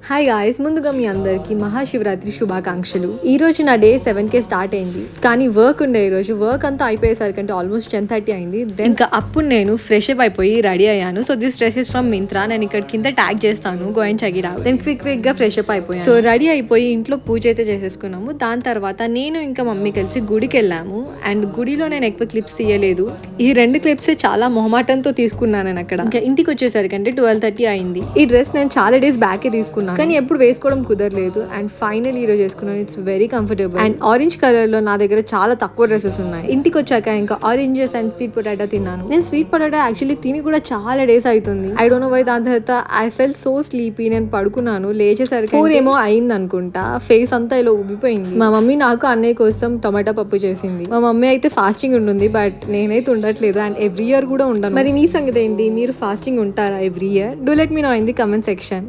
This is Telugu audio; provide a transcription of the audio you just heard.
హాయ్ గాయ్స్, ముందుగా మీ అందరికి మహాశివరాత్రి శుభాకాంక్షలు. ఈ రోజు నా డే 7కే స్టార్ట్ అయింది, కానీ వర్క్ ఉండే ఈ రోజు. వర్క్ అంతా అయిపోయేసరికి అంటే ఆల్మోస్ట్ 10:30 అయింది. ఇంకా అప్పుడు నేను ఫ్రెష్ అప్ అయిపోయి రెడీ అయ్యాను. So this dress is from Myntra. నేను ఇక్కడ కింద ట్యాగ్ చేస్తాను, go and check it out. నేను క్విక్ గా ఫ్రెష్ అప్ అయిపోయాను. సో రెడీ అయిపోయి ఇంట్లో పూజ అయితే చేసేసుకున్నాము. దాని తర్వాత నేను ఇంకా మమ్మీ కలిసి గుడికి వెళ్ళాము. అండ్ గుడిలో నేను ఎక్కువ క్లిప్స్ తీయలేదు. ఈ 2 క్లిప్స్ చాలా మొహమాటంతో తీసుకున్నాను నేను అక్కడ. ఇంకా ఇంటికి వచ్చేసరికి అంటే 12:30 అయింది. ఈ డ్రెస్ నేను చాలా డేస్ బ్యాకే తీసుకున్నాను, కానీ ఎప్పుడు వేసుకోవడం కుదరలేదు. అండ్ ఫైనల్ ఈ రోజు వేసుకున్నాను. It's very comfortable. And orange colour లో నా దగ్గర చాలా తక్కువ డ్రెస్సెస్ ఉన్నాయి. ఇంటికి వచ్చాక ఇంకా ఆరెంజెస్ అండ్ స్వీట్ పొటాటో తిన్నాను. నేను స్వీట్ పొటాటో యాక్చువల్లీ తిని కూడా చాలా డేస్ అవుతుంది. I don't know why. దాని తర్వాత ఐ ఫెల్ట్ సో స్లీపీ. నేను పడుకున్నాను, లేచేసరికి 4 ఏమో అయింది అనుకుంటా. ఫేస్ అంతా ఇలా ఉబ్బిపోయింది. మా మమ్మీ నాకు అన్నయ్య కోసం టొమాటో పప్పు చేసింది. మా మమ్మీ అయితే ఫాస్టింగ్ ఉంటుంది, బట్ నేనైతే ఉండట్లేదు. అండ్ ఎవ్రీ ఇయర్ కూడా ఉండను. మరి మీ సంగతి ఏంటి? మీరు ఫాస్టింగ్ ఉంటారా every year? Do let me know in the comment section.